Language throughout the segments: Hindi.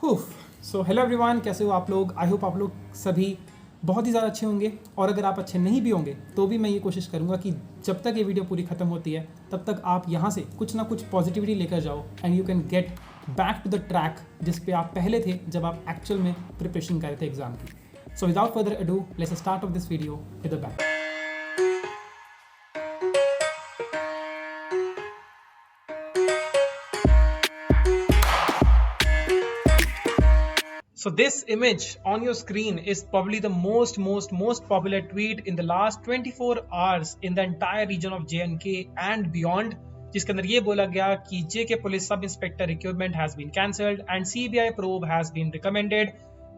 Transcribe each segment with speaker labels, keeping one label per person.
Speaker 1: सो हेलो एवरीवन, कैसे हो आप लोग। आई होप आप लोग सभी बहुत ही ज़्यादा अच्छे होंगे। और अगर आप अच्छे नहीं भी होंगे तो भी मैं ये कोशिश करूँगा कि जब तक ये वीडियो पूरी ख़त्म होती है तब तक आप यहाँ से कुछ ना कुछ पॉजिटिविटी लेकर जाओ and you can get back to the track जिस पे आप पहले थे जब आप एक्चुअल में प्रिपरेशन कर रहे थे एग्ज़ाम की। So without further ado let's start of this video with the back. So this image on your screen is probably the most popular tweet in the last 24 hours in the entire region of J&K and beyond, जिसके अंदर ये बोला गया कि JK police sub inspector recruitment has been cancelled and CBI probe has been recommended.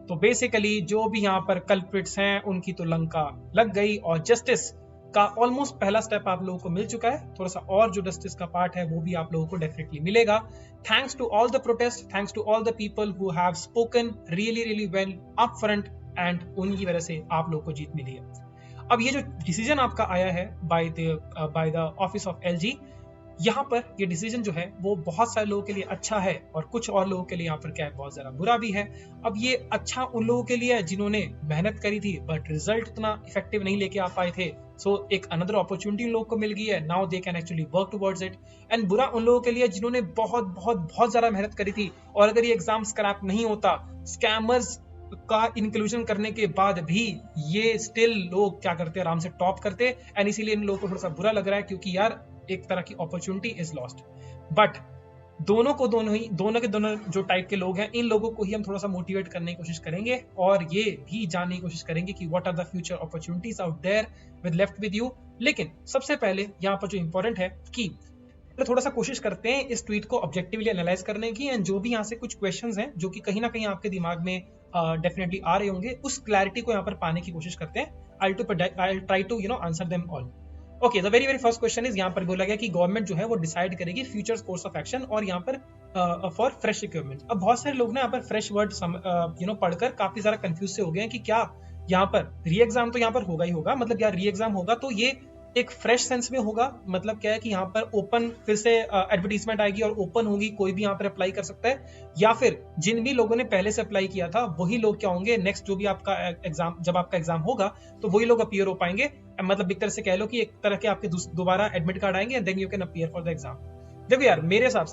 Speaker 1: तो बेसिकली जो भी यहाँ पर कल्प्रिट्स हैं उनकी तो लंका लग गई और जस्टिस का ऑलमोस्ट पहला स्टेप आप लोगों को मिल चुका है। थोड़ा सा और जो जस्टिस का पार्ट है वो भी आप लोगों को डेफिनेटली मिलेगा। Thanks to all the protest, thanks to all the people who have spoken really well up front and उनकी वजह से आप लोगों को जीत मिली है। अब ये जो डिसीजन आपका आया है by the office of LG, यहाँ पर ये डिसीजन जो है वो बहुत सारे लोगों के लिए अच्छा है और कुछ और लोगों के लिए यहाँ पर क्या है बहुत ज्यादा बुरा भी है। अब ये अच्छा उन लोगों के लिए है जिन्होंने मेहनत करी थी बट रिजल्ट उतना इफेक्टिव नहीं लेके आ पाए थे। सो एक अनदर अपॉर्चुनिटी लोगों को मिल गई है, now they can actually work towards it. And बुरा उन लोगों के लिए जिन्होंने बहुत ज्यादा मेहनत करी थी और अगर ये एग्जाम स्क्रैप नहीं होता, स्कैमर्स का इंक्लूजन करने के बाद भी ये स्टिल लोग क्या करते आराम से टॉप करते एंड इसीलिए इन लोगों को थोड़ा सा बुरा लग रहा है क्योंकि यार एक तरह की अपॉर्चुनिटी इज लॉस्ट। बट दोनों के दोनों जो टाइप के लोग हैं इन लोगों को ही हम थोड़ा सा मोटिवेट करने की कोशिश करेंगे और ये भी जानने की कोशिश करेंगे कि what are the future opportunities out there with left with you. लेकिन सबसे पहले यहाँ पर जो इंपॉर्टेंट है कि थोड़ा सा कोशिश करते हैं इस ट्वीट को ऑब्जेक्टिवली एनालाइज करने की एंड जो भी यहाँ से कुछ क्वेश्चंस हैं जो कि कहीं ना कहीं आपके दिमाग में डेफिनेटली आ रहे होंगे उस क्लैरिटी को यहाँ पर पाने की कोशिश करते हैं। I try to answer them all. Okay, the very first question is यहाँ पर बोला गया कि गवर्नमेंट जो है वो डिसाइड करेगी फ्यूचर कोर्स ऑफ एक्शन और यहाँ पर फॉर फ्रेश रिक्रूटमेंट। अब बहुत सारे लोग ना यहाँ पर फ्रेश वर्ड पढ़कर काफी ज्यादा कंफ्यूज से हो गए हैं कि क्या यहाँ पर री एग्जाम तो यहाँ पर होगा ही होगा, मतलब यार री एग्जाम होगा तो ये एक फ्रेश सेंस में होगा, मतलब क्या है कि यहाँ पर ओपन फिर से एडवर्टीजमेंट आएगी और ओपन होगी, कोई भी यहाँ पर अप्लाई कर सकता है, या फिर जिन भी लोगों ने पहले से अप्लाई किया था वही लोग क्या होंगे नेक्स्ट जो भी आपका एग्जाम जब आपका एग्जाम होगा तो वही लोग अपीयर हो पाएंगे। मतलब एक तरह से कह लो कि एक तरह के आपके दोबारा एडमिट कार्ड आएंगे and then you can appear for the exam. देखो यार मेरे हिसाब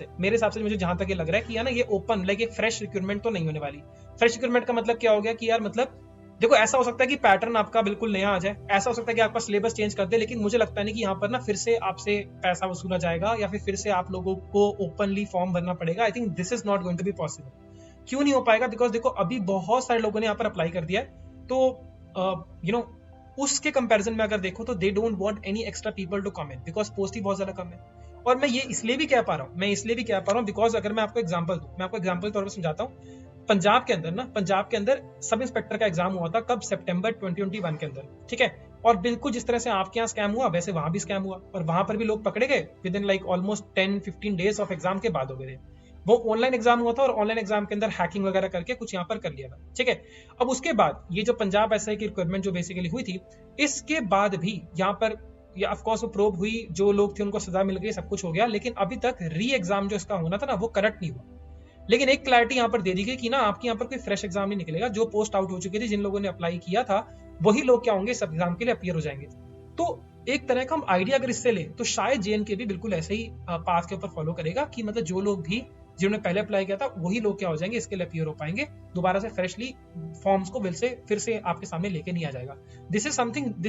Speaker 1: से मुझे जहां तक ये लग रहा है कि यार ना ये ओपन लाइक एक फ्रेश रिक्रूटमेंट तो नहीं होने वाली। फ्रेश रिक्रूटमेंट का मतलब क्या हो गया कि यार मतलब देखो ऐसा हो सकता है कि पैटर्न आपका बिल्कुल नया आ जाए, ऐसा हो सकता है कि आपका सिलेबस चेंज कर दे, लेकिन मुझे लगता नहीं कि यहाँ पर ना फिर से आपसे पैसा वसूला जाएगा या फिर से आप लोगों को ओपनली फॉर्म भरना पड़ेगा। I think this is not going to be possible. क्यों नहीं हो पाएगा? बिकॉज देखो अभी बहुत सारे लोगों ने यहाँ पर अप्लाई कर दिया है तो उसके कंपैरिजन में अगर देखो तो they don't want any extra people to come in because post ही बहुत ज्यादा कम है। और मैं ये इसलिए भी कह पा रहा हूँ बिकॉज अगर मैं आपको एग्जांपल तौर पर समझाता हूँ। पंजाब के अंदर सब इंस्पेक्टर का एग्जाम हुआ था कब? सितंबर 2021 के अंदर, ठीक है। और बिल्कुल जिस तरह से आपके यहाँ स्कैम हुआ वैसे वहां भी स्कैम हुआ और वहां पर भी लोग पकड़े गए with in like almost 10-15 days of exam के बाद हो गए थे। वो ऑनलाइन एग्जाम हुआ था और ऑनलाइन एग्जाम के अंदर हैकिंग वगैरह करके कुछ यहाँ पर कर लिया था, ठीक है। अब उसके बाद ये जो पंजाब SI की रिक्वायरमेंट जो बेसिकली हुई थी, इसके बाद भी यहाँ पर या ऑफ कोर्स वो प्रोब हुई, जो लोग थे उनको सजा मिल गई, सब कुछ हो गया, लेकिन अभी तक री एग्जाम जो इसका होना था ना वो करेक्ट नहीं हुआ। लेकिन एक क्लैरिटी यहाँ पर दे दी गई कि ना आपके यहाँ पर कोई फ्रेश एग्जाम नहीं निकलेगा, जो पोस्ट आउट हो चुकी थी, जिन लोगों ने अप्लाई किया था वही लोग क्या होंगे इस एग्जाम के लिए अपीयर हो जाएंगे। तो एक तरह का हम आइडिया अगर इससे ले तो शायद JNK भी बिल्कुल ऐसे ही पाथ के ऊपर फॉलो करेगा कि मतलब जो लोग भी जिन्होंने पहले अप्लाई किया था वही लोग क्या हो जाएंगे इसके लिए अपीयर हो पाएंगे, दोबारा से फ्रेशली फॉर्म्स को फिर से आपके सामने लेके नहीं आ जाएगा। This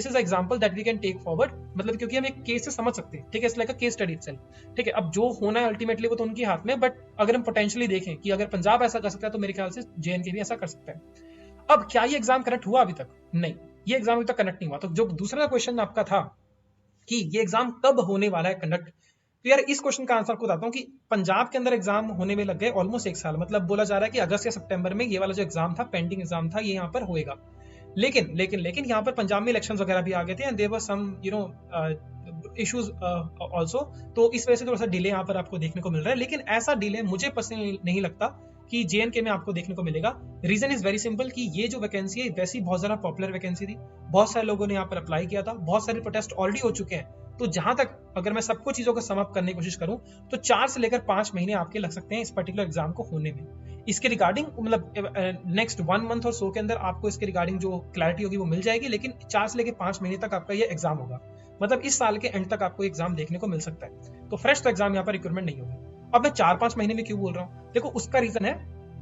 Speaker 1: is example that we can take forward, मतलब क्योंकि हम एक केस से समझ सकते हैं, ठीक है, it's like a case study itself, ठीक है। अब जो होना है अल्टीमेटली वो तो उनके हाथ में, बट अगर हम पोटेंशियली देखें कि अगर पंजाब ऐसा कर सकता है तो मेरे ख्याल से JNK भी ऐसा कर सकता है। अब क्या ये एग्जाम कनेक्ट हुआ? अभी तक नहीं, ये एग्जाम अभी तक कनेक्ट नहीं हुआ। तो जो दूसरा क्वेश्चन आपका था कि ये एग्जाम कब होने वाला है कंडक्ट, तो यार इस क्वेश्चन का आंसर आपको बताता हूँ कि पंजाब के अंदर एग्जाम होने में लग गए ऑलमोस्ट 1 साल, मतलब बोला जा रहा है कि अगस्त या सितंबर में ये वाला जो एग्जाम था, पेंडिंग एग्जाम था, ये यहाँ पर होएगा। लेकिन यहाँ पर पंजाब में इलेक्शंस वगैरह भी आ गए थे and there were some issues also, तो इस वजह से थोड़ा सा डिले यहाँ पर आपको देखने को मिल रहा है। लेकिन ऐसा डिले मुझे पर्सनली नहीं लगता कि JNK में आपको देखने को मिलेगा। रीजन इज वेरी सिंपल कि ये जो वैकेंसी है वैसी बहुत ज्यादा पॉपुलर वैकेंसी थी, बहुत सारे लोगों ने यहाँ पर अप्लाई किया था, बहुत सारे प्रोटेस्ट ऑलरेडी हो चुके हैं। तो जहां तक अगर मैं सबको चीजों को समअप करने की कोशिश करूं तो 4 से लेकर 5 महीने आपके लग सकते हैं इस पर्टिकुलर एग्जाम को होने में। इसके रिगार्डिंग मतलब नेक्स्ट 1 मंथ और सो के अंदर आपको इसके रिगार्डिंग जो क्लैरिटी होगी वो मिल जाएगी, लेकिन 4 से लेकर 5 महीने तक आपका ये एग्जाम होगा। मतलब इस साल के एंड तक आपको एग्जाम देखने को मिल सकता है। तो फ्रेश तो एग्जाम यहाँ पर रिक्रूटमेंट नहीं होगी। अब मैं 4-5 महीने में क्यों बोल रहा हूँ, देखो उसका रीजन है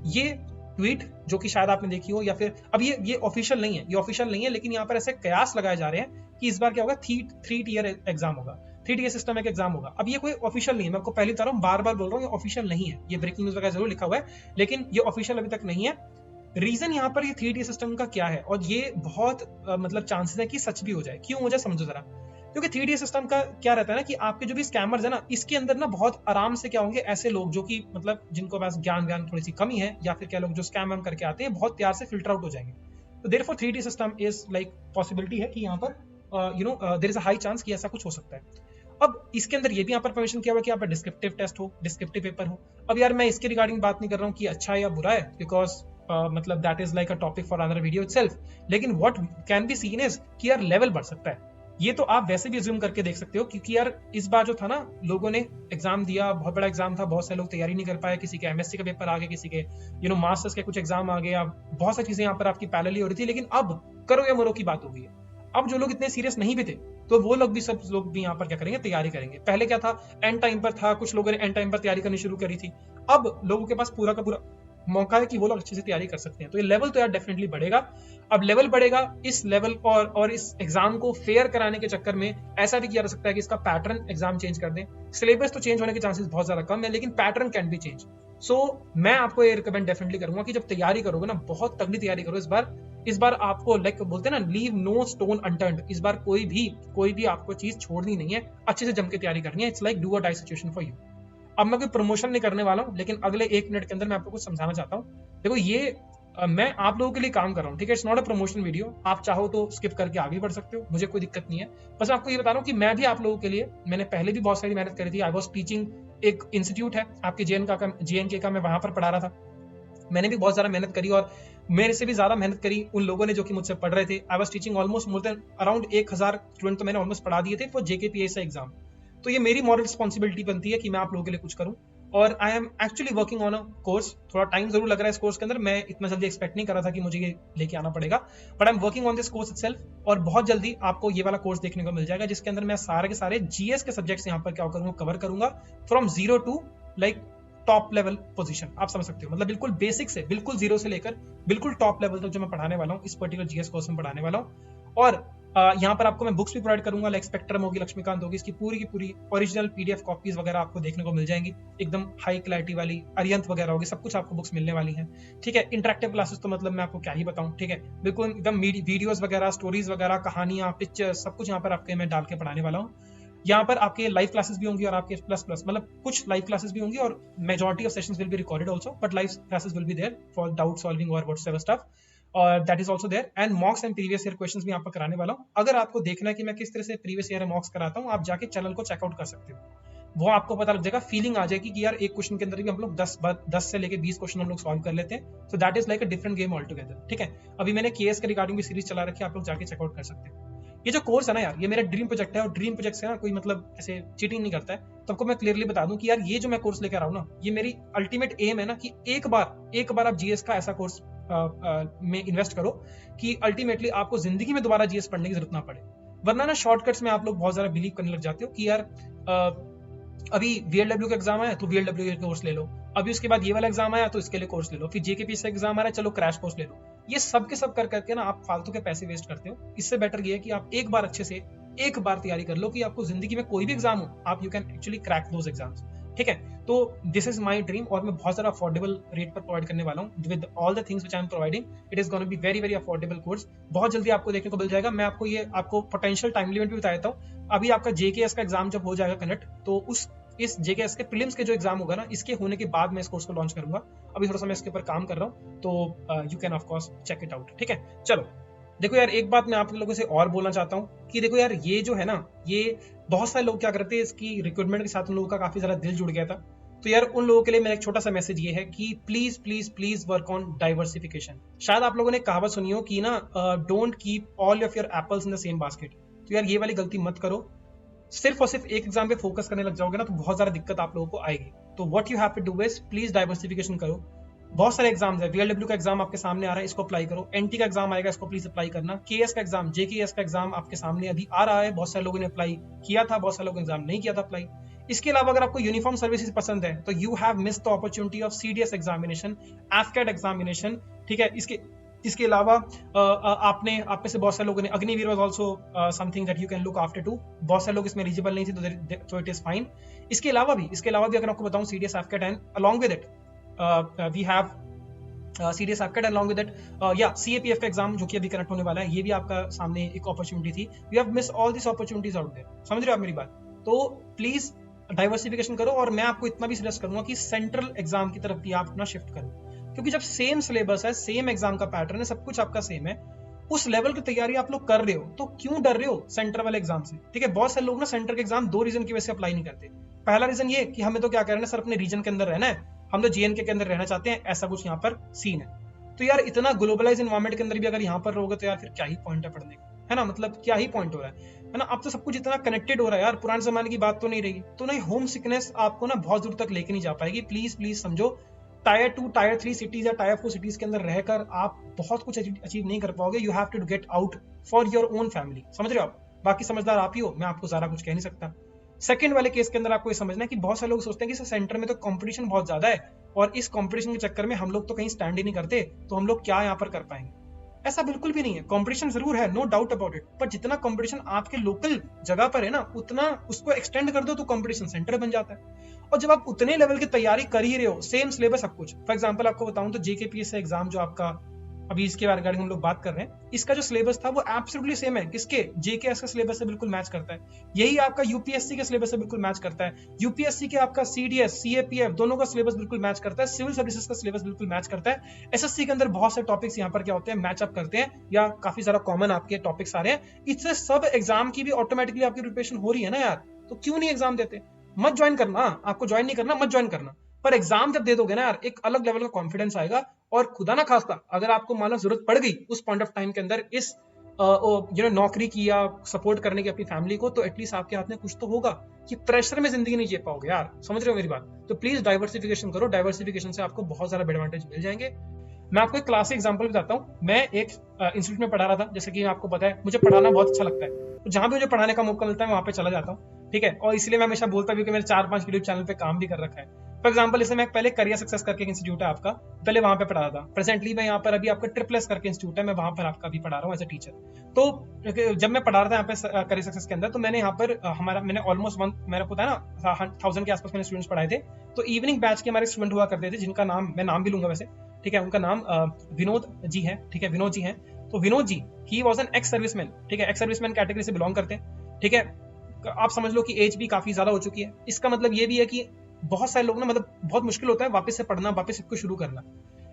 Speaker 1: ये ट्वीट जो कि शायद आपने देखी हो, या फिर अब ये ऑफिशियल नहीं है, ये ऑफिशियल नहीं है, लेकिन यहाँ पर ऐसे कयास लगाए जा रहे हैं कि इस बार क्या होगा, 3 टियर एग्जाम होगा, 3 टियर सिस्टम एक एग्जाम होगा। अब ये कोई ऑफिशियल नहीं है, मैं आपको पहले बता रहा हूँ, बार बार बोल रहा हूँ, ये ऑफिशियल नहीं है, ये ब्रेकिंग न्यूज वगैरह जरूर लिखा हुआ है, लेकिन ये ऑफिशियल अभी तक नहीं है। रीजन यहाँ पर ये 3 टियर सिस्टम का क्या है, और ये बहुत मतलब चांसेस है कि सच भी हो जाए। क्यों हो जाए समझो जरा। क्योंकि 3D सिस्टम का क्या रहता है ना कि आपके जो भी स्कैमर्स है ना, इसके अंदर ना बहुत आराम से क्या होंगे, ऐसे लोग जो कि मतलब जिनको पास ज्ञान थोड़ी सी कमी है, या फिर क्या लोग जो स्कैम वैम करके आते हैं, बहुत प्यार से फिल्टर आउट हो जाएंगे। तो therefore 3D system is like possibility है कि यहाँ पर there is a high chance कि ऐसा कुछ हो सकता है। अब इसके अंदर ये भी यहाँ पर परमिशन किया हुआ कि यहाँ पर डिस्क्रिप्टिव टेस्ट हो, डिस्क्रिप्टिव पेपर हो। अब यार मैं इसके रिगार्डिंग बात नहीं कर रहा हूँ कि अच्छा है या बुरा है, बिकॉज मतलब that is like a topic for another video itself. लेकिन what can be seen is कि यार लेवल बढ़ सकता है। ये तो आप वैसे भी अज्यूम करके देख सकते हो, क्योंकि यार इस बार जो था ना, लोगों ने एग्जाम दिया, बहुत बड़ा एग्जाम था, बहुत सारे लोग तैयारी नहीं कर पाए, किसी के एमएससी का पेपर आ गया, किसी के मास्टर्स के कुछ एग्जाम आ गए, बहुत सारी चीजें यहाँ पर आपकी पैरेलली हो रही थी। लेकिन अब करो या मरो की बात हो गई है। अब जो लोग इतने सीरियस नहीं भी थे, तो वो लोग भी, सब लोग भी यहाँ पर क्या करेंगे, तैयारी करेंगे। पहले क्या था, एंड टाइम पर था, कुछ लोगों ने एंड टाइम पर तैयारी करनी शुरू करी थी। अब लोगों के पास पूरा का पूरा मौका है कि वो लोग अच्छे से तैयारी कर सकते हैं। तो ये लेवल तो यार डेफिनेटली बढ़ेगा। अब लेवल बढ़ेगा, इस लेवल और इस एग्जाम को फेयर कराने के चक्कर में ऐसा भी किया जा सकता है कि इसका पैटर्न एग्जाम चेंज कर दें। सिलेबस तो चेंज होने के चांसेस बहुत ज्यादा कम है, लेकिन पैटर्न कैन बी चेंज। सो मैं आपको ये रिकमेंड डेफिनेटली करूंगा कि जब तैयारी करोगे ना, बहुत तगड़ी तैयारी करो इस बार आपको लाइक बोलते हैं ना, लीव नो स्टोन अनटर्न्ड। इस बार कोई भी आपको चीज छोड़नी नहीं है, अच्छे से जम के तैयारी करनी है। It's like do a die situation for you. अब मैं कोई प्रमोशन नहीं करने वाला हूँ, लेकिन अगले 1 मिनट के अंदर मैं आपको कुछ समझाना चाहता हूँ। देखो ये मैं आप लोगों के लिए काम कर रहा हूँ, ठीक है। It's not a promotion video. आप चाहो तो स्किप करके आगे बढ़ सकते हो, मुझे कोई दिक्कत नहीं है। बस आपको ये बता रहा हूँ कि मैं भी आप लोगों के लिए, मैंने पहले भी बहुत सारी मेहनत करी थी। आई वॉज टीचिंग, एक इंस्टीट्यूट है आपके JNK का, मैं वहां पर पढ़ा रहा था। मैंने भी बहुत ज्यादा मेहनत करी, और मेरे से भी ज्यादा मेहनत करी उन लोगों ने जो कि मुझसे पढ़ रहे थे। I was teaching almost more than around 1000 student तो मैंने ऑलमोस्ट पढ़ा दिए थे फॉर JKPSC एग्जाम। तो ये मेरी मॉरल रिस्पॉन्सिबिलिटी बनती है कि मैं आप लोगों के लिए कुछ करूं। और I am actually working on a course. थोड़ा टाइम जरूर लग रहा है इस कोर्स के अंदर, मैं इतना जल्दी एक्सपेक्ट नहीं कर रहा था कि मुझे ये लेके आना पड़ेगा, but I am working on this course itself. और बहुत जल्दी आपको ये वाला कोर्स देखने को मिल जाएगा, जिसके अंदर मैं सारे के सारे GS के सब्जेक्ट्स यहाँ पर क्या करूंगा, कवर करूंगा, from 0 to like top level position. आप समझ सकते हो, मतलब बिल्कुल बेसिक से, बिल्कुल 0 से लेकर बिल्कुल टॉप लेवल तक जो मैं पढ़ाने वाला हूँ, इस पर्टिकुलर GS कोर्स में पढ़ाने वाला हूँ। और यहाँ पर आपको मैं बुक्स भी प्रोवाइड करूंगा, लाइक स्पेक्ट्रम होगी, लक्ष्मीकांत होगी, इसकी पूरी की पूरी ओरिजिनल PDF कॉपीज वगैरह आपको देखने को मिल जाएंगी, एकदम हाई क्लैरिटी वाली। अरियंत वगैरह होगी, सब कुछ आपको बुक्स मिलने वाली हैं, ठीक है। इंटरेक्टिव क्लासेस तो मतलब मैं आपको क्या ही बताऊं, ठीक है। बिल्कुल एकदम वीडियोस वगैरह, स्टोरीज वगैरह, कहानियां, पिक्चर, सब कुछ यहाँ पर आपके मैं डाल के पढ़ाने वाला हूँ। यहाँ पर आपके लाइव क्लासेस भी होंगी, और आपके प्लस मतलब कुछ लाइव क्लासेस भी होंगी, और majority of sessions will be recorded also, but live classes will be there for doubt solving और व्हाटएवर स्टफ, और that is also there. And mocks and previous year questions भी यहाँ पर कराने वाला हूँ। अगर आपको देखना है कि मैं किस तरह से प्रीवियस ईयर मॉक्स कराता हूँ, आप जाके चैनल को चेकआउट कर सकते हो। वो आपको पता लग जाएगा, फीलिंग आ जाएगी कि यार एक क्वेश्चन के अंदर भी हम लोग 10 से लेके 20 क्वेश्चन हम लोग सॉल्व कर लेते हैं। So that is like a different game all together, ठीक है। अभी मैंने केएस के रिगार्डिंग भी सीरीज चला रखी है, आप लोग जाके चेकआउट कर सकते हैं। ये जो कोर्स है ना यार, ये मेरा ड्रीम प्रोजेक्ट है, और ड्रीम प्रोजेक्ट से ना कोई मतलब ऐसे चीटिंग नहीं करता है। तो आपको मैं क्लियरली बता दूं कि यार ये जो मैं कोर्स लेकर आ रहा हूँ ना, ये मेरी अल्टीमेट एम है ना कि एक बार आप GS का ऐसा कोर्स में इन्वेस्ट करो कि अल्टीमेटली आपको जिंदगी में दोबारा GS पढ़ने की जरूरत ना पड़े। वरना ना शॉर्टकट्स में आप लोग बहुत ज्यादा बिलीव करने लग जाते हो कि यार अभी VLW का एग्जाम आया तो VLW का कोर्स ले लो, अभी उसके बाद ये वाला एग्जाम आया तो इसके लिए कोर्स ले लो, फिर JKPSC एग्जाम आ रहा है चलो क्रैश कोर्स ले लो। ये सब के सब कर करके ना आप फालतू के पैसे वेस्ट करते हो। इससे बेटर ये है कि आप एक बार अच्छे से एक बार तैयारी कर लो कि आपको जिंदगी में कोई भी एग्जाम हो, आप you can actually crack those exams, ठीक है। तो दिस इज माय ड्रीम, और मैं बहुत ज्यादा अफोर्डेबल रेट पर प्रोवाइड करने वाला हूँ with all the things which I am providing. It is gonna be very very affordable course, बहुत जल्दी आपको देखने को मिल जाएगा। मैं आपको पोटेंशियल टाइम लिमिट भी बता देता हूँ। अभी आपका JKS का एग्जाम जब हो जाएगा कनेक्ट, तो इस JKS के प्रीलिम्स के जो एग्जाम होगा ना, इसके होने के बाद मैं इस कोर्स को लॉन्च करूंगा। अभी थोड़ा सा मैं इसके ऊपर काम कर रहा हूँ, तो you can of course check it out, ठीक है। चलो देखो यार, एक बात मैं आप लोगों से और बोलना चाहता हूँ कि देखो यार, ये जो है ना, ये बहुत सारे लोग क्या करते हैं, इसकी रिक्रूटमेंट के साथ उन लोगों का काफी ज्यादा दिल जुड़ गया था। तो यार उन लोगों के लिए मेरा एक छोटा सा मैसेज ये है कि please please please work on diversification. शायद आप लोगों ने कहावत सुनी हो कि ना, don't keep all of your apples in the same basket. तो यार ये वाली गलती मत करो। सिर्फ और सिर्फ एक एग्जाम पे फोकस करने लग जाओगे ना तो बहुत ज्यादा दिक्कत आप लोगों को आएगी। तो what you have to do is please diversification करो। बहुत सारे एग्जाम्स है, VLW का एग्जाम आपके सामने आ रहा है, इसको अप्लाई करो। NT का एग्जाम आएगा, इसको प्लीज अप्लाई करना। KS का एग्जाम, JKS का एग्जाम आपके सामने अभी आ रहा है, बहुत सारे लोगों ने अप्लाई किया था, बहुत सारे लोगों ने एग्जाम नहीं किया था अप्लाई। इसके अलावा अगर आपको यूनिफॉर्म सर्विसेज पसंद है तो you have missed the opportunity of CDS examination, AFCAT examination, ठीक है। इसके अलावा आपने आप में से बहुत सारे लोगों ने Agniveer was also something that you can look after two, बहुत सारे लोग इसमें एलिजिबल नहीं थे तो इट इज फाइन। इसके अलावा भी अगर आपको बताऊं CDS AFCAT and along with it we have CDS AFCAT along with it CAPF का एग्जाम जो कि अभी कनेक्ट होने वाला है, ये भी आपका सामने एक अपॉर्चुनिटी थी। We have miss all this opportunities out there, समझ रहे हो आप मेरी बात? तो प्लीज डाइवर्सिफिकेशन करो, और मैं आपको इतना भी सजेस्ट करूंगा कि सेंट्रल एग्जाम की तरफ भी आप अपना शिफ्ट करो, क्योंकि जब सेम सिलेबस है, सेम एग्जाम का पैटर्न है, सब कुछ आपका सेम है, उस लेवल की तैयारी आप लोग कर रहे हो, तो क्यों डर रहे हो सेंटर वाले एग्जाम से? ठीक है, बहुत सारे लोग ना सेंटर के एग्जाम दो रीजन की वजह से अप्लाई नहीं करते। पहला रीजन ये कि हमें तो क्या करना है सर, अपने रीजन के अंदर रहना है, हम तो JNK के अंदर रहना चाहते हैं, ऐसा कुछ यहाँ पर सीन है। तो यार इतना ग्लोबलाइज एनवायरमेंट के अंदर भी अगर यहाँ पर रहोगे तो यार फिर क्या ही पॉइंट है पढ़ने का, है ना? मतलब क्या ही पॉइंट हो रहा है ना? अब तो सब कुछ इतना कनेक्टेड हो रहा है यार, पुराने जमाने की बात तो नहीं रही। तो नहीं, होम सिकनेस आपको ना बहुत दूर तक लेके नहीं जा पाएगी। प्लीज प्लीज समझो, टायर 2 टायर 3 सिटीज या टायर 4 सिटीज के अंदर रहकर आप बहुत कुछ अचीव नहीं कर पाओगे। You have to get out for your own family, समझ रहे हो आप? बाकी समझदार आप ही हो, मैं आपको ज्यादा कुछ कह नहीं सकता। सेकंड वाले केस के अंदर आपको ये समझना है कि बहुत सारे लोग सोचते हैं कि सेंटर में तो कंपटीशन बहुत ज्यादा है, और इस कंपटीशन के चक्कर में हम लोग तो कहीं स्टैंड ही नहीं करते, तो हम लोग क्या यहाँ पर कर पाएंगे? ऐसा बिल्कुल भी नहीं है। कंपटीशन जरूर है, नो डाउट अबाउट इट, पर जितना कंपटीशन आपके लोकल जगह पर है ना, उतना उसको एक्सटेंड कर दो तो कंपटीशन सेंटर बन जाता है। और जब आप उतने लेवल की तैयारी कर ही रहे हो, सेम सिलेबस सब कुछ, फॉर एग्जांपल आपको बताऊं तो JKPSC एग्जाम जो आपका अभी इसके बारे में हम लोग बात कर रहे हैं, इसका जो सिलेबस था वो एब्सोल्युटली सेम है। किसके? JKS का सिलेबस से बिल्कुल मैच करता है। यही आपका UPSC के सिलेबस से बिल्कुल मैच करता है। UPSC के आपका CDS CAPF दोनों का सिलेबस बिल्कुल मैच करता है। सिविल सर्विसेज का सिलेबस बिल्कुल मैच करता है। SSC के अंदर बहुत से टॉपिक्स यहाँ पर क्या होते हैं, मैच अप करते हैं, या काफी ज्यादा कॉमन आपके टॉपिक्स आ रहे हैं। इससे सब एग्जाम की भी ऑटोमेटिकली आपकी प्रिपरेशन हो रही है ना यार, तो क्यों नहीं एग्जाम देते? मत ज्वाइन करना, आपको ज्वाइन नहीं करना, मत ज्वाइन करना, पर एग्जाम जब दे दोगे ना यार, एक अलग लेवल का कॉन्फिडेंस आएगा। और खुदा ना खास्ता अगर आपको मान लो जरूरत पड़ गई उस पॉइंट ऑफ टाइम के अंदर इस नौकरी की या सपोर्ट करने की अपनी फैमिली को, तो एटलीस्ट आपके हाथ में कुछ तो होगा कि प्रेशर में जिंदगी नहीं जी पाओगे यार, समझ रहे हो मेरी बात? तो प्लीज डाइवर्सिफिकेशन करो, डाइवर्सिफिकेशन से आपको बहुत ज्यादा एडवांटेज मिल जाएंगे। मैं आपको एक क्लासिक एग्जांपल बताता हूँ। मैं एक इंस्टीट्यूट में पढ़ा रहा था, जैसे कि आपको पता है मुझे पढ़ाना बहुत अच्छा लगता है, तो जहां भी मुझे पढ़ाने का मौका मिलता है मैं वहां पे चला जाता हूँ, ठीक है। और इसलिए मैं हमेशा बोलता भी कि मैंने 4-5 यूट्यूब चैनल पे काम भी कर रखा है। फॉर एग्जाम्पल जैसे मैं पहले करियर सक्सेस करके इंस्टीट्यूट है आपका, पहले वहां पे पढ़ा था। प्रेजेंटली मैं यहाँ पर अभी आपका ट्रिपल करके इंस्टीट्यूट है, मैं वहां पर आपका भी पढ़ा रहा हूँ एज ए टीचर। तो जब मैं पढ़ा रहा था यहाँ पे करियर सक्सेस के अंदर, तो मैंने यहाँ पर मैंने ऑलमोस्ट मेरा पता है ना 1000 के आसपास मैंने स्टूडेंट्स पढ़ाए थे। तो इवनिंग बैच के हमारे स्टूडेंट हुआ करते थे, जिनका नाम मैं नाम भी लूंगा वैसे, ठीक है। उनका नाम विनोद जी है, ठीक है, विनोद जी हैं। तो Vinod ji he was an ex serviceman, ठीक है, एक्स सर्विसमैन कैटेगरी से बिलोंग करते हैं, ठीक है। आप समझ लो कि एज भी काफी ज्यादा हो चुकी है। इसका मतलब ये भी है कि बहुत सारे लोग ना, मतलब बहुत मुश्किल होता है वापस से पढ़ना, वापस सब कुछ शुरू करना।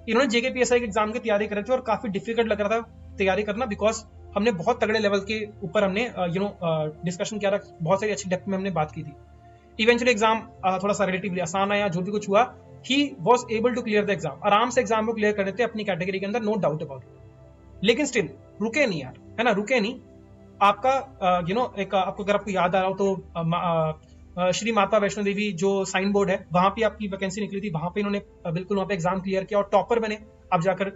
Speaker 1: इन्होंने JKPSC के एग्जाम की तैयारी कर रहे थे और काफी डिफिकल्ट लग रहा था तैयारी करना, बिकॉज हमने बहुत तगड़े लेवल के ऊपर हमने डिस्कशन किया था, बहुत सारी अच्छी डेप्थ में हमने बात की थी। इवेंचुअली एग्जाम थोड़ा सा रिलेटिवली आसान आया, जो भी कुछ हुआ, he was able to clear the exam. आराम से एग्जाम को क्लियर कर देते अपनी कैटेगरी के अंदर, नो डाउट अबाउट इट। लेकिन स्टिल रुके नहीं यार, है ना, रुके नहीं। आपका एक आपको अगर आपको याद आ रहा हो तो श्री माता वैष्णो देवी जो साइन बोर्ड है, वहां पे आपकी वैकेंसी निकली थी, वहां पे इन्होंने बिल्कुल वहां पे एग्जाम क्लियर किया और टॉपर बने। आप जाकर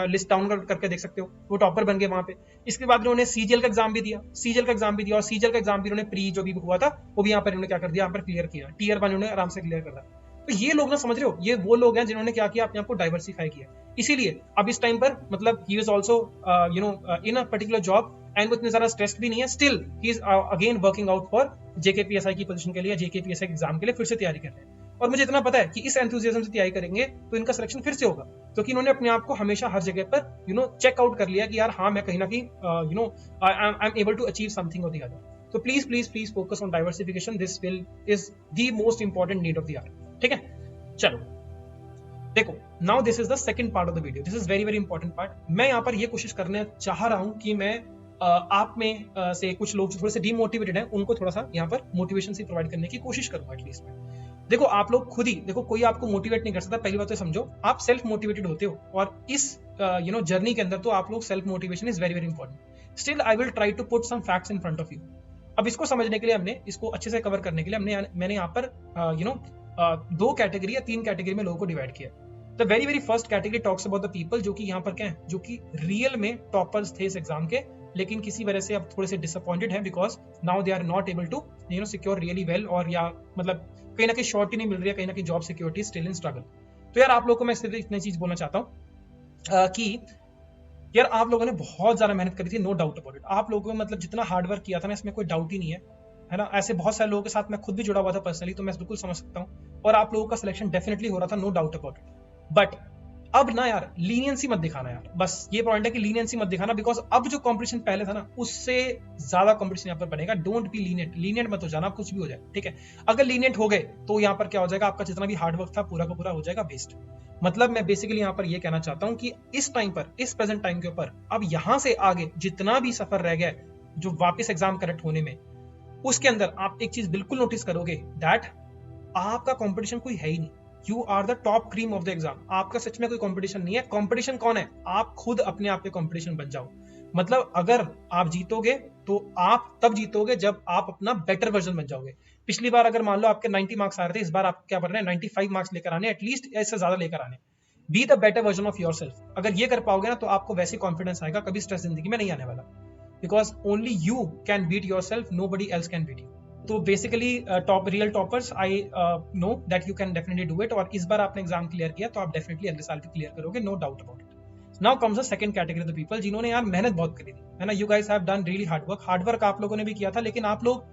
Speaker 1: लिस्ट डाउन करके देख सकते हो, वो टॉपर बन गए वहां पे। इसके बाद इन्होंने CGL का एग्जाम भी दिया, CGL का एग्जाम भी दिया, और CGL का एग्जाम भी इन्होंने प्री जो भी हुआ था वो भी यहाँ पर इन्होंने क्या कर दिया, यहाँ पर क्लियर किया। Tier 1 इन्होंने आराम से क्लियर कर दिया। तो ये लोग ना, समझ रहे हो, ये वो लोग हैं जिन्होंने क्या किया, अपने आप को डाइवर्सिफाई किया। इसीलिए अब इस टाइम पर मतलब he is also in a particular job, and वो इतने ज्यादा स्ट्रेस्ड भी नहीं है। Still he is again working out for JKPSI की पोजीशन के लिए, JKPSI एग्जाम के लिए फिर से तैयारी कर रहे हैं। और मुझे इतना पता है कि इस एंथुसियाज्म से तैयारी करेंगे तो इनका सिलेक्शन फिर से होगा, क्योंकि इन्होंने अपने आप को हमेशा हर जगह पर चेक आउट कर लिया कि यार हाँ, मैं कहीं ना कहीं I am able to achieve something और द अदर। तो please please please focus on diversification, this will is the most important need of the hour, ठीक है। चलो देखो, now this is the second part of the video, this is very very important part. मैं यहाँ पर ये कोशिश करने चाह रहा हूँ कि मैं आप में से कुछ लोग जो थोड़े से डीमोटिवेटेड हैं, उनको थोड़ा सा यहाँ पर मोटिवेशन से प्रोवाइड करने की कोशिश करूंगा एटलीस्ट मैं। देखो आप लोग खुद ही देखो, कोई आपको मोटिवेट नहीं कर सकता। पहली बात तो समझो, आप सेल्फ मोटिवेटेड होते हो, और इस जर्नी के अंदर तो आप लोग self motivation is very very important. Still I will try to put some facts in front of you. अब इसको समझने के लिए हमने, इसको अच्छे से कवर करने के लिए मैंने यहाँ पर दो कैटेगरी या तीन कैटेगरी में लोगों को डिवाइड किया। The very very first category talks about the people जो कि यहाँ पर क्या है, जो कि रियल में टॉपर्स थे इस एग्जाम के, लेकिन किसी वजह से अब थोड़े से डिसअपॉइंटेड हैं because now they are not able to secure really well, और या मतलब कहीं ना कहीं शॉर्टी नहीं मिल रही है, कहीं ना कहीं job security still in struggle. तो यार आप लोगों को मैं सिर्फ इतनी चीज बोलना चाहता हूँ कि यार आप लोगों ने बहुत ज्यादा मेहनत करी थी, नो डाउट अबाउट इट। आप लोगों ने मतलब जितना हार्डवर्क किया था ना, इसमें कोई डाउट ही नहीं है ना। ऐसे बहुत सारे लोगों के साथ मैं खुद भी जुड़ा हुआ था पर्सनली, तो मैं बिल्कुल समझ सकता हूँ, और आप लोगों का सिलेक्शन डेफिनेटली हो रहा था, no doubt about it. But अब ना यार लीनियंसी मत दिखाना यार, बस ये पॉइंट है कि लीनियंसी मत दिखाना, बिकॉज अब जो कंपटीशन पहले था ना उससे ज्यादा कंपटीशन यहाँ पर बनेगा। डोंट बी लीनियंट मत हो जाना, कुछ भी हो जाए, ठीक है। अगर लीनियंट हो गए तो यहाँ पर क्या हो जाएगा, आपका जितना भी हार्डवर्क था पूरा का पूरा हो जाएगा वेस्ट। मतलब मैं बेसिकली यहाँ पर ये कहना चाहता हूँ कि इस टाइम पर, इस प्रेजेंट टाइम के ऊपर, अब यहाँ से आगे जितना भी सफर रह गया जो वापस एग्जाम करेक्ट होने में, उसके अंदर आप एक चीज बिल्कुल नोटिस करोगे, दैट आपका कंपटीशन कोई है ही नहीं। You are the top cream of the exam. आपका सच में कोई कंपटीशन नहीं है। कंपटीशन कौन है? आप खुद अपने आप के कंपटीशन बन जाओ। मतलब अगर आप जीतोगे तो आप तब जीतोगे जब आप अपना बेटर वर्जन बन जाओगे। पिछली बार अगर मान लो आपके 90 मार्क्स आ रहे थे, इस बार आप क्या कर रहे हैं, 95 मार्क्स लेकर आने, एटलीस्ट इससे ज्यादा लेकर आने। Be the better version of your self. अगर ये कर पाओगे ना तो आपको वैसे कॉन्फिडेंस आएगा, कभी स्ट्रेस जिंदगी में नहीं आने वाला, because only you can beat yourself, nobody else can beat you. तो basically real toppers, I know that you can definitely do it, और इस बार आपने एग्जाम क्लियर किया तो आप डेफिनेटली अगले साल भी क्लियर करोगे, no doubt about it. Now comes the second category of the people जिन्होंने यार मेहनत बहुत करी थी, है ना। You guys have done really hard work आप लोगों ने भी किया था, लेकिन आप लोग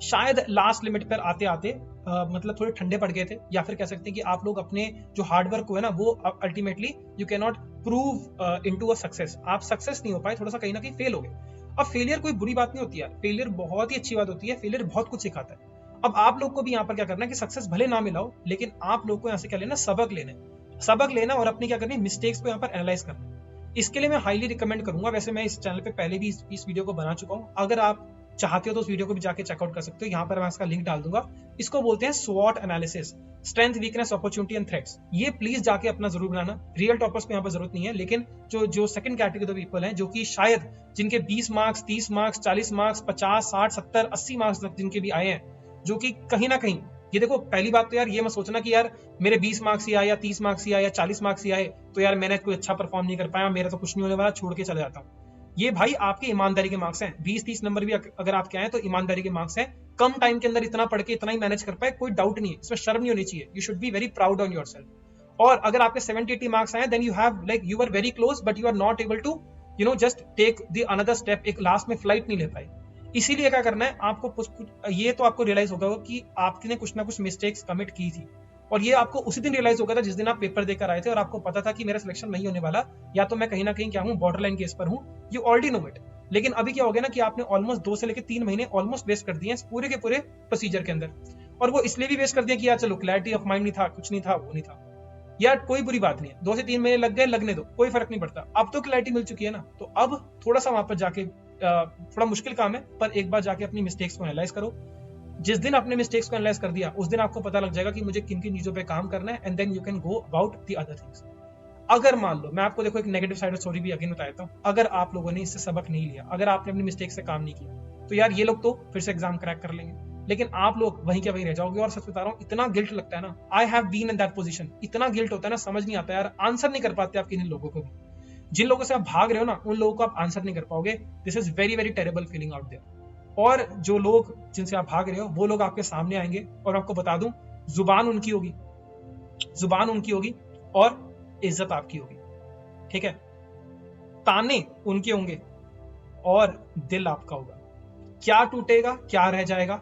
Speaker 1: शायद लास्ट लिमिट पर आते आते मतलब थोड़े ठंडे पड़ गए थे, या फिर कह सकते हैं कि आप लोग अपने जो हार्डवर्क को है ना वो ultimately you can not prove into a success. आप सक्सेस नहीं हो पाए, थोड़ा सा कहीं ना कहीं फेल हो गए। अब फेलियर कोई बुरी बात नहीं होती यार, फेलियर बहुत ही अच्छी बात होती है, फेलियर बहुत कुछ सिखाता है। अब आप लोग को भी यहाँ पर क्या करना है कि सक्सेस भले ना मिला हो, लेकिन आप लोग को यहाँ से क्या लेना, सबक लेना और अपनी क्या करनी, मिस्टेक्स को यहाँ पर एनालाइज करना। इसके लिए मैं हाईली रिकमेंड करूंगा, वैसे मैं इस चैनल पे पहले भी इस वीडियो को बना चुका हूँ, अगर आप चाहते हो तो उस वीडियो को भी जाके चेकआउट कर सकते हो, यहाँ पर मैं इसका लिंक डाल दूंगा। इसको बोलते हैं स्वॉट analysis, strength, weakness, opportunity and threats. ये प्लीज जाके अपना जरूर बनाना। रियल टॉपर्स को यहाँ पर जरूरत नहीं है, लेकिन जो सेकंड कैटेगरी पीपल हैं, जो कि शायद जिनके 20 मार्क्स, 30 मार्क्स, 40 मार्क्स, 50, 60, 70, 80 मार्क्स तक जिनके भी आए हैं, जो कि कहीं ना कहीं, ये देखो पहली बात तो यार ये मत सोचना कि यार मेरे 20 मार्क्स ही आए या 30 मार्क्स ही आए या 40 मार्क्स ही आए तो यार मैंने कोई अच्छा परफॉर्म नहीं कर पाया, मेरा तो कुछ नहीं होने वाला, छोड़ के चले जाता हूँ। ये भाई आपकी ईमानदारी के मार्क्स हैं। 20-30 नंबर भी अगर आपके आए तो ईमानदारी के मार्क्स हैं। कम टाइम के अंदर इतना पढ़ के इतना ही मैनेज कर पाए, कोई डाउट नहीं है, इसमें शर्म नहीं होनी चाहिए। You should be very proud on yourself. और अगर आपके 70-80 मार्क्स आए, then you have like you are very close, but you are not able to just take the another step. एक लास्ट में फ्लाइट नहीं ले पाए। इसीलिए क्या करना है आपको, ये तो आपको रियलाइज होगा कि आपने कुछ ना कुछ मिस्टेक्स कमिट की थी, और ये आपको उसी दिन रियलाइज हो गया था जिस दिन आप पेपर देकर आए थे और आपको पता था कि मेरा सिलेक्शन नहीं होने वाला, या तो मैं कहीं ना कहीं क्या हूँ, बॉर्डर लाइन केस पर हूँ। You already know it. लेकिन अभी क्या हो गया ना कि आपने ऑलमोस्ट 2 से लेकर 3 महीने ऑलमोस्ट वेस्ट कर दिए हैं पूरे के पूरे प्रोसीजर के अंदर। और वो इसलिए भी वेस्ट कर दिया कि यार चलो क्लैरिटी ऑफ माइंड नहीं था, कुछ नहीं था, वो नहीं था। यार कोई बुरी बात नहीं है, 2 से 3 महीने लग गए, लगने दो, कोई फर्क नहीं पड़ता। अब तो क्लैरिटी मिल चुकी है ना, तो अब थोड़ा सा वहां पर जाके थोड़ा मुश्किल काम है, पर एक बार जाके अपनी मिस्टेक्स को एनालाइज करो। जिस दिन आपने मिस्टेक्स को एनालाइज कर दिया, उस दिन आपको पता लग जाएगा कि मुझे किन किन चीजों पे काम करना है, and then you can go about the other things. अगर मान लो, मैं आपको देखो एक नेगेटिव साइड स्टोरी भी अगेन बताता हूँ, अगर आप लोगों ने इससे सबक नहीं लिया, अगर आपने अपनी मिस्टेक से काम नहीं किया, तो यार ये लोग तो फिर से एग्जाम क्रैक कर लेंगे, लेकिन आप लोग वहीं के वहीं रह जाओगे। और सच बता रहा हूँ, इतना गिल्ट लगता है ना, I have been in that position, इतना गिल्ट होता है ना, समझ नहीं आता यार, आंसर नहीं कर पाते आप किन लोगों को भी। जिन लोगों से आप भाग रहे हो ना, उन लोगों को आप आंसर नहीं कर पाओगे। This is very very terrible feeling out there. और जो लोग जिनसे आप भाग रहे हो, वो लोग आपके सामने आएंगे, और आपको बता दूं, जुबान उनकी होगी और इज्जत आपकी होगी, ठीक है। ताने उनके होंगे और दिल आपका होगा। क्या टूटेगा, क्या रह जाएगा,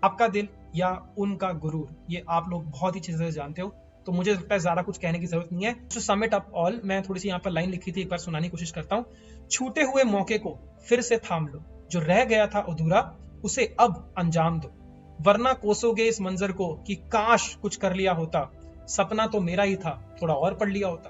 Speaker 1: आपका दिल या उनका गुरूर, ये आप लोग बहुत ही अच्छे से जानते हो। तो मुझे लगता है ज्यादा कुछ कहने की जरूरत नहीं है। To sum it up all, मैं थोड़ी सी यहाँ पर लाइन लिखी थी, एक बार सुनाने की कोशिश करता हूँ। छूटे हुए मौके को फिर से थाम लो, जो रह गया था अधूरा उसे अब अंजाम दो, वरना कोसोगे इस मंजर को कि काश कुछ कर लिया होता, सपना तो मेरा ही था, थोड़ा और पढ़ लिया होता।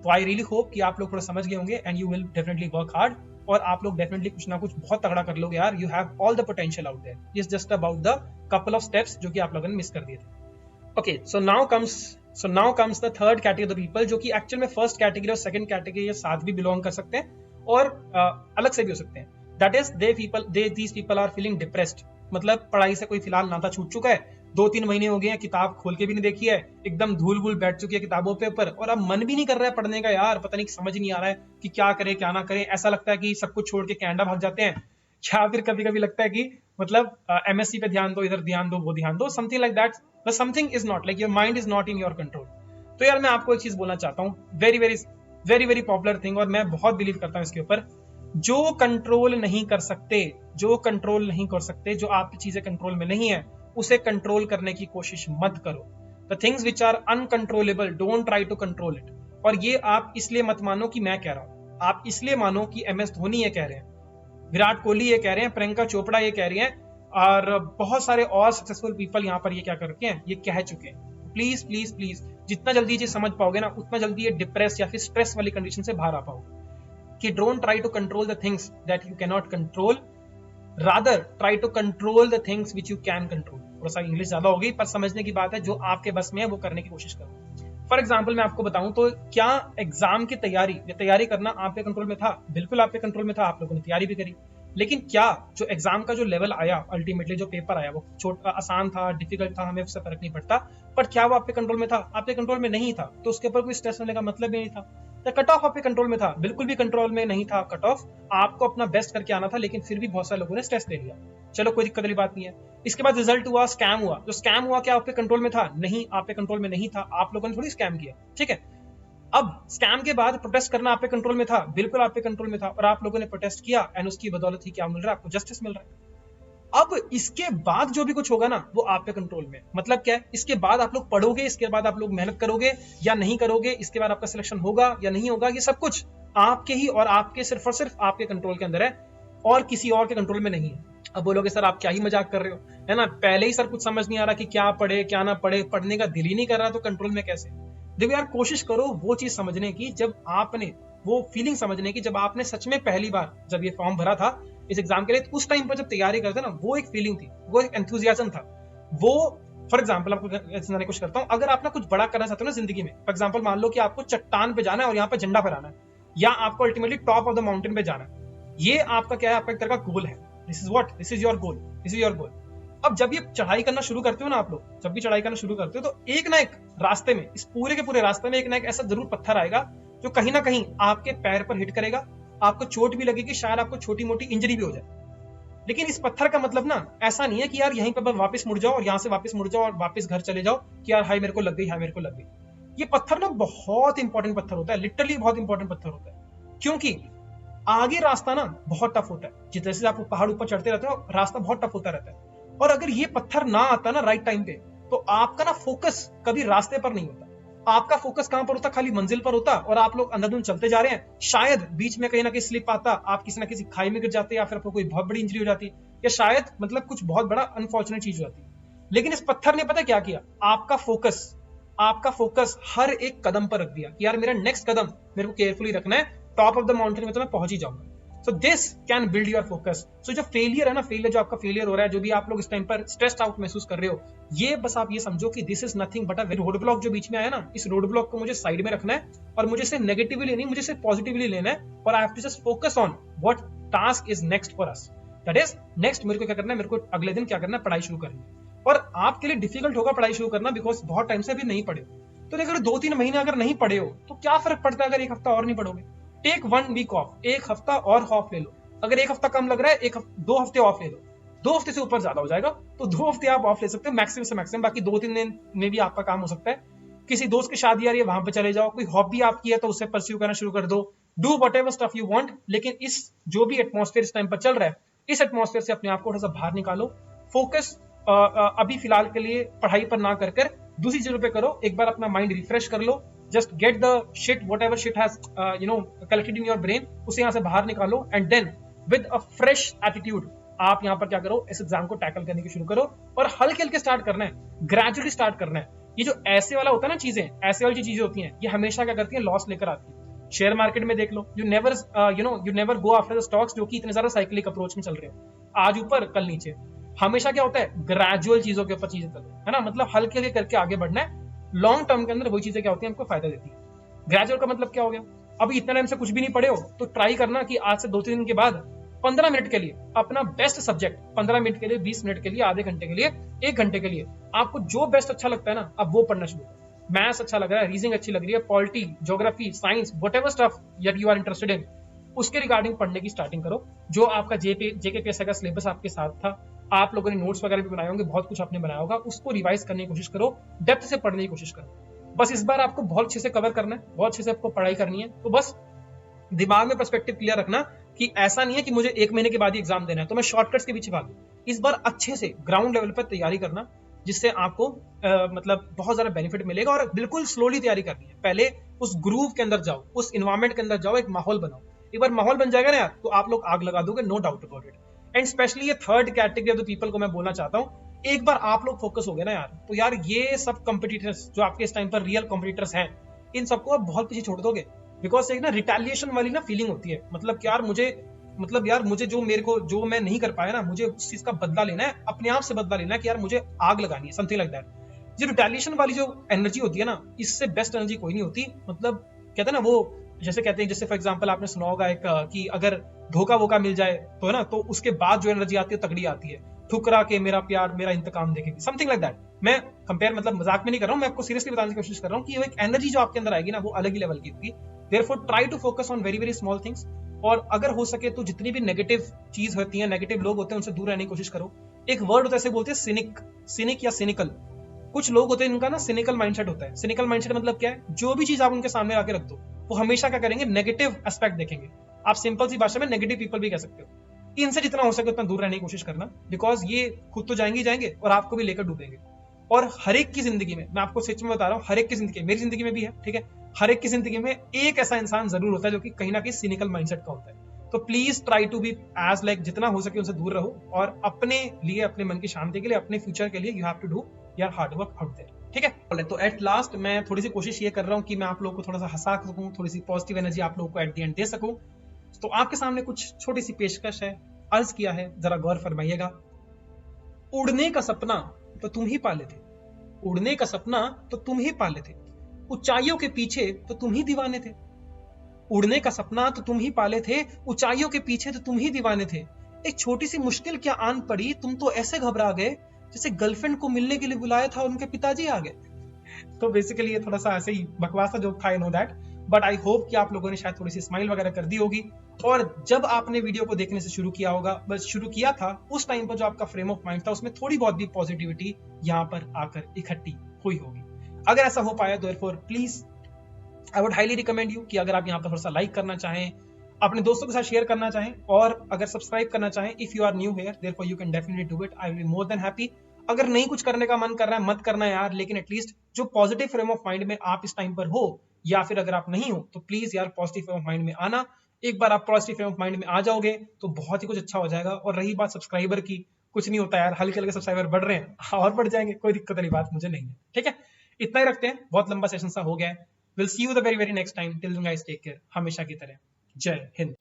Speaker 1: तो आई रियली होप कि आप लोग थोड़ा समझ गए होंगे, and you will definitely work hard, और आप लोग डेफिनेटली कुछ ना कुछ बहुत तगड़ा कर लोगे यार। You have all the potential out there, it's just about the couple of steps जो कि आप लोगों ने मिस कर दिए थे। Okay, so now comes the third category of the people, जो कि एक्चुअल में फर्स्ट कैटेगरी और सेकंड कैटेगरी या साथ भी बिलोंग कर सकते हैं और अलग से भी हो सकते हैं। That is these people are feeling depressed. मतलब पढ़ाई से कोई फिलहाल नाता छूट चुका है, 2-3 महीने हो गए हैं, किताब खोल के भी नहीं देखी है, एकदम धूल भूल बैठ चुकी है किताबों पे ऊपर, और अब मन भी नहीं कर रहा है पढ़ने का यार, पता नहीं समझ नहीं आ रहा है कि क्या करे क्या ना करे। ऐसा लगता है कि सब कुछ छोड़ के कनाडा भाग जाते हैं, या फिर कभी कभी लगता है कि मतलब एमएससी पे ध्यान दो, इधर ध्यान दो, वो ध्यान दो, something like that, but something is not like your mind is not in your control. तो यार मैं आपको एक चीज बोलना चाहता हूँ, very very very very popular thing, और मैं बहुत बिलीव करता हूँ इसके ऊपर, जो कंट्रोल नहीं कर सकते, जो कंट्रोल नहीं कर सकते, जो आपकी चीजें कंट्रोल में नहीं है, उसे कंट्रोल करने की कोशिश मत करो। The things which are uncontrollable don't try to control it. और ये आप इसलिए मत मानो कि मैं कह रहा हूं, आप इसलिए मानो कि एमएस धोनी ये कह रहे हैं, विराट कोहली ये कह रहे हैं, प्रियंका चोपड़ा ये कह रही हैं, और बहुत सारे और सक्सेसफुल पीपल यहाँ पर ये क्या करके हैं, ये कह चुके हैं। प्लीज प्लीज प्लीज जितना जल्दी ये समझ पाओगे ना, उतना जल्दी ये डिप्रेस या फिर स्ट्रेस वाली कंडीशन से बाहर आ पाओगे। कि don't try to control the things that you can not control, rather try to control the things which you can control. थोड़ा सा इंग्लिश ज्यादा होगी पर समझने की बात है, जो आपके बस में है वो करने की कोशिश करो। फॉर एग्जाम्पल मैं आपको बताऊं तो क्या एग्जाम की तैयारी करना आपके कंट्रोल में था? बिल्कुल आपके कंट्रोल में था, आप लोगों ने तैयारी भी करी। लेकिन क्या जो एग्जाम का जो लेवल आया, अल्टीमेटली जो पेपर आया, वो छोटा आसान था, डिफिकल्ट था, हमें उससे फर्क नहीं पड़ता, पर क्या वो आपके कंट्रोल में था? आपके कंट्रोल में नहीं था, तो उसके ऊपर कोई स्ट्रेस होने का मतलब ही नहीं था। तो कट ऑफ आपके कंट्रोल में था? बिल्कुल भी कंट्रोल में नहीं था कट ऑफ, आपको अपना बेस्ट करके आना था, लेकिन फिर भी बहुत सारे लोगों ने स्ट्रेस ले लिया। चलो कोई दिक्कत वाली बात नहीं है। इसके बाद रिजल्ट हुआ, स्कैम हुआ। जो स्कैम हुआ क्या आपके कंट्रोल में था? नहीं, आपके कंट्रोल में नहीं था, आप लोगों ने थोड़ी स्कैम किया, ठीक है। अब स्कैम के बाद प्रोटेस्ट करना आपके कंट्रोल में था? बिल्कुल आपके कंट्रोल में था, और आप लोगों ने प्रोटेस्ट किया, एंड उसकी बदौलत ही क्या मिल रहा है आपको? जस्टिस मिल रहा है। अब इसके बाद जो भी कुछ होगा ना, वो आपके कंट्रोल में। मतलब क्या है? इसके बाद आप लोग पढ़ोगे, इसके बाद आप लोग मेहनत करोगे या नहीं करोगे, इसके बाद आपका सिलेक्शन होगा या नहीं होगा, ये सब कुछ आपके ही और आपके सिर्फ और सिर्फ आपके कंट्रोल के अंदर है, और किसी और के कंट्रोल में नहीं है। अब बोलोगे सर आप क्या ही मजाक कर रहे हो, है ना, पहले ही सर कुछ समझ नहीं आ रहा कि क्या पढ़े क्या ना पढ़े, पढ़ने का दिल ही नहीं कर रहा, तो कंट्रोल में कैसे? देखो यार, कोशिश करो वो चीज समझने की, जब आपने वो फीलिंग समझने की, जब आपने सच में पहली बार जब ये फॉर्म भरा था इस एग्जाम के लिए, तो उस टाइम पर जब तैयारी करते ना, वो एक फीलिंग थी, वो एक एंथुजियाज्म था। वो फॉर एग्जाम्पल आपको समझाने की कोशिश करता हूँ, अगर आप ना कुछ बड़ा करना चाहते हो ना जिंदगी में, फॉर एग्जाम्पल मान लो कि आपको चट्टान पे जाना है और यहाँ पे झंडा फहराना है, या आपको ultimately top of the mountain पे जाना है, ये आपका क्या है? आपका एक तरह का गोल है। This is what, this is your goal, this is your goal. अब जब ये चढ़ाई करना शुरू करते हो ना आप लोग, जब भी चढ़ाई करना शुरू करते हो, तो एक ना एक रास्ते में, इस पूरे के पूरे रास्ते में एक ना एक ऐसा जरूर पत्थर आएगा जो कहीं ना कहीं आपके पैर पर हिट करेगा, आपको चोट भी लगेगी, शायद आपको छोटी मोटी इंजरी भी हो जाए। लेकिन इस पत्थर का मतलब ना ऐसा नहीं है कि यार यहीं पर वापस मुड़ जाओ और यहाँ से वापस मुड़ जाओ और वापस घर चले जाओ कि यार हाय मेरे को लग गई, हाय मेरे को लग गई। ये पत्थर ना बहुत इंपॉर्टेंट पत्थर होता है, लिटरली बहुत इंपॉर्टेंट पत्थर होता है, क्योंकि आगे रास्ता ना बहुत टफ होता है। जिस जैसे आप पहाड़ ऊपर चढ़ते रहते हो, रास्ता बहुत टफ होता रहता है, और अगर ये पत्थर ना आता ना राइट टाइम पे, तो आपका ना फोकस कभी रास्ते पर नहीं होता, आपका फोकस कहां पर होता? खाली मंजिल पर होता, और आप लोग अंधाधुंध चलते जा रहे हैं, शायद बीच में कहीं ना कहीं स्लिप आता, आप किसी ना किसी खाई में गिर जाते, या फिर आपको कोई बहुत बड़ी इंजरी हो जाती, या शायद मतलब कुछ बहुत बड़ा अनफॉर्चुनेट चीज हो जाती। लेकिन इस पत्थर ने पता क्या किया? आपका फोकस हर एक कदम पर रख दिया कि यार मेरा नेक्स्ट कदम मेरे को केयरफुली रखना है, टॉप ऑफ द माउंटेन में तो मैं पहुंच ही जाऊंगा। So this can build your focus. So जो फेलियर है ना, फेलियर जो आपका फेलियर हो रहा है, जो भी आप लोग इस टाइम पर स्ट्रेस्ड आउट महसूस कर रहे हो, ये बस आप ये समझो कि this is nothing but a road block जो बीच में आया ना, इस रोड ब्लॉक को मुझे साइड में रखना है, और मुझे सिर्फ नेगेटिवली नहीं, मुझे सिर्फ पॉजिटिवली लेना है, और I have to just focus on what task is next for us. That is next मेरे को क्या करना है, मेरे को अगले दिन क्या करना है, पढ़ाई शुरू करनी है। और आपके लिए डिफिकल्ट होगा पढ़ाई शुरू करना, बिकॉज बहुत टाइम से अभी नहीं पढ़े हो। तो अगर 2-3 महीने अगर नहीं पढ़े हो, तो क्या फर्क पड़ता है अगर एक हफ्ता और नहीं पढ़ोगे? टेक 1 वीक ऑफ, एक हफ्ता और ऑफ ले लो। अगर एक हफ्ता कम लग रहा है, 2 हफ्ते ऑफ ले लो। 2 हफ्ते से ऊपर ज्यादा हो जाएगा तो 2 हफ्ते आप ऑफ ले सकते हो मैक्सिमम से मैक्सिमम, बाकी 2-3 दिन में भी आपका काम हो सकता है। किसी दोस्त की शादी आ रही है, वहां पे चले जाओ, कोई हॉबी आपकी है तो उसे परस्यू करना शुरू कर दो, do whatever stuff you want. लेकिन इस जो भी एटमॉस्फेयर इस टाइम पर चल रहा है, इस एटमॉस्फेयर से अपने आप को थोड़ा सा बाहर निकालो। फोकस अभी फिलहाल के लिए पढ़ाई पर ना कर कर दूसरी चीजों पे करो, एक बार अपना माइंड रिफ्रेश कर लो, just get the shit whatever shit has collected in your brain, उसे यहाँ से बाहर निकालो, and then with a fresh attitude आप यहाँ पर क्या करो, इस एग्जाम को टैकल करने की शुरू करो, और हल्के हल्के स्टार्ट करना है, ग्रेजुअली स्टार्ट करना है। ये जो ऐसे वाला होता है ना, चीजें ऐसे वाली चीजें होती हैं, ये हमेशा क्या करती है, लॉस लेकर आती है। शेयर मार्केट में देख लो, you never go after the stocks जो कि इतने ज्यादा साइक्लिक अप्रोच में चल रहे हो, आज ऊपर कल नीचे। हमेशा क्या होता है, ग्रेजुअल चीजों के ऊपर चीजें चलो, है ना, मतलब हल्के हल्के करके आगे बढ़ना है। लॉन्ग टर्म के अंदर वही चीजें क्या होती है, हमको फायदा देती है। ग्रेजुअल का मतलब क्या हो गया, अभी इतना टाइम से कुछ भी नहीं पढ़े हो, तो ट्राई करना कि आज से 2-3 दिन के बाद 15 मिनट के लिए अपना बेस्ट सब्जेक्ट, 15 मिनट के लिए, 20 मिनट के लिए, आधे घंटे के लिए, 1 घंटे के लिए, आपको जो बेस्ट अच्छा लगता है ना, आप वो पढ़ना शुरू करो। मैथ्स अच्छा लग रहा है, रीजनिंग अच्छी लग रही है, polity, geography, science, whatever stuff that you are interested in, उसके रिगार्डिंग पढ़ने की स्टार्टिंग करो। जो आपका जेकेपीएससी का सिलेबस आपके साथ था, आप लोगों ने नोट्स वगैरह भी बनाए होंगे, बहुत कुछ आपने बनाया होगा, उसको रिवाइज करने की कोशिश करो, डेप्थ से पढ़ने की कोशिश करो। बस इस बार आपको बहुत अच्छे से कवर करना है, बहुत अच्छे से आपको पढ़ाई करनी है। तो बस दिमाग में पर्सपेक्टिव क्लियर रखना कि ऐसा नहीं है कि मुझे 1 महीने के बाद ही एग्जाम देना है तो मैं शॉर्टकट्स के पीछे भागूं। इस बार अच्छे से ग्राउंड लेवल पर तैयारी करना, जिससे आपको मतलब बहुत ज्यादा बेनिफिट मिलेगा। और बिल्कुल स्लोली तैयारी करनी है, पहले उस ग्रूव के अंदर जाओ, उस इन्वायरमेंट के अंदर जाओ, एक माहौल बनाओ। एक बार माहौल बन जाएगा ना यार, तो आप लोग आग लगा दोगे, no doubt about it. And specially ये third category of the people को मैं बोलना चाहता हूँ, एक बार आप लोग फोकस हो गए ना यार, तो यार ये सब कंपटीटर्स जो आपके इस टाइम पर रियल कंपटीटर्स हैं, इन सबको आप बहुत पीछे छोड़ दोगे। बिकॉज एक ना रिटेलिएशन वाली ना फीलिंग होती है, मतलब कि यार मुझे जो मैं नहीं कर पाया ना, मुझे उस चीज का बदला लेना है, अपने आप से बदला लेना है कि यार मुझे आग लगानी है, समथिंग लाइक दैट। जो रिटेलिएशन वाली जो एनर्जी होती है ना, इससे बेस्ट एनर्जी कोई नहीं होती। मतलब कहते हैं ना वो, जैसे कहते हैं, जैसे फॉर एग्जांपल आपने सुना होगा एक कि अगर धोखा वोका मिल जाए तो है ना, तो उसके बाद जो एनर्जी आती है तगड़ी आती है, ठुकरा के मेरा प्यार मेरा इंतकाम देखेगी, समथिंग लाइक दैट। मैं कंपेयर मतलब मजाक में नहीं कर रहा हूँ, मैं आपको सीरियसली बताने की कोशिश कर रहा हूँ कि एक एनर्जी जो आपके अंदर आएगी ना, वो अलग ही लेवल की होगी। Therefore try to focus on very very small things. और अगर हो सके तो जितनी भी नेगेटिव चीज होती है, नेगेटिव लोग होते हैं, उनसे दूर रहने की कोशिश करो। एक वर्ड होता है, ऐसे बोलते हैं सिनिक या सिनिकल। कुछ लोग होते हैं इनका ना सिनिकल माइंडसेट होता है। सिनिकल माइंडसेट मतलब क्या है, जो भी चीज आप उनके सामने आके रख दो, वो हमेशा क्या करेंगे, नेगेटिव एस्पेक्ट देखेंगे। आप सिंपल सी भाषा में नेगेटिव पीपल भी कह सकते हो। इनसे जितना हो सके उतना दूर रहने की कोशिश करना, बिकॉज ये खुद तो जाएंगे ही जाएंगे और आपको भी लेकर डूबेंगे। और हर एक की जिंदगी में, मैं आपको सच में बता रहा हूँ, हर एक की जिंदगी, मेरी जिंदगी में भी है, ठीक है, हर एक की जिंदगी में एक ऐसा इंसान जरूर होता है जो कि कहीं ना कहीं सिनिकल माइंडसेट का होता है। तो please try to be as like, जितना हो सके उनसे दूर रहो, और अपने लिए, अपने मन की शांति के लिए, अपने फ्यूचर के लिए you have to do your hard work out there, ठीक है। तो एट लास्ट मैं थोड़ी सी कोशिश ये कर रहा हूँ कि मैं आप लोगों को थोड़ा सा हंसा सकूं, थोड़ी सी पॉजिटिव एनर्जी आप लोगों को एट द एंड दे सकूं। तो आपके सामने कुछ छोटी सी पेशकश है, अर्ज किया है, जरा गौर फरमाइएगा। उड़ने का सपना तो तुम ही पाले थे, उड़ने का सपना तो तुम ही पाले थे, ऊंचाइयों के पीछे तो तुम ही दीवाने थे। उड़ने का सपना तो तुम ही पाले थे, ऊंचाइयों के पीछे तो तुम ही दीवाने थे। एक छोटी सी मुश्किल क्या आन पड़ी, तुम तो ऐसे घबरा गए जैसे गर्लफ्रेंड को मिलने के लिए बुलाया था और उनके पिताजी आ गए। तो बेसिकली ये थोड़ा सा ऐसे ही बकवास सा जोक था, आई know that, but I hope कि आप लोगों ने शायद थोड़ी सी स्माइल वगैरह कर दी होगी। और जब आपने वीडियो को देखने से शुरू किया होगा, बस शुरू किया था, उस टाइम पर जो आपका फ्रेम ऑफ माइंड था, उसमें थोड़ी बहुत भी पॉजिटिविटी यहाँ पर आकर इकट्ठी हुई होगी। अगर ऐसा हो पाया तो therefore please I would highly recommend you कि अगर आप यहाँ पर थोड़ा सा लाइक करना चाहें, अपने दोस्तों के साथ शेयर करना चाहें, और अगर सब्सक्राइब करना चाहें, if you are new here therefore you can definitely do it, I will be more than happy. अगर नहीं कुछ करने का मन कर रहा है, मत करना यार, लेकिन एटलीस्ट जो पॉजिटिव फ्रेम ऑफ माइंड में आप इस टाइम पर हो, या फिर अगर आप नहीं हो, तो प्लीज यार पॉजिटिव फ्रेम ऑफ माइंड में आना। एक बार आप पॉजिटिव फ्रेम ऑफ माइंड में आ जाओगे तो बहुत ही कुछ अच्छा हो जाएगा। और रही बात सब्सक्राइबर की, कुछ नहीं होता यार, हल्के हल्के सब्सक्राइबर बढ़ रहे हैं और बढ़ जाएंगे, कोई दिक्कत वाली बात मुझे नहीं है, ठीक है। इतना ही रखते हैं, बहुत लंबा सेशन सा हो गया है। Will see you the very very next time, till then guys take care, हमेशा की तरह। जय हिंद।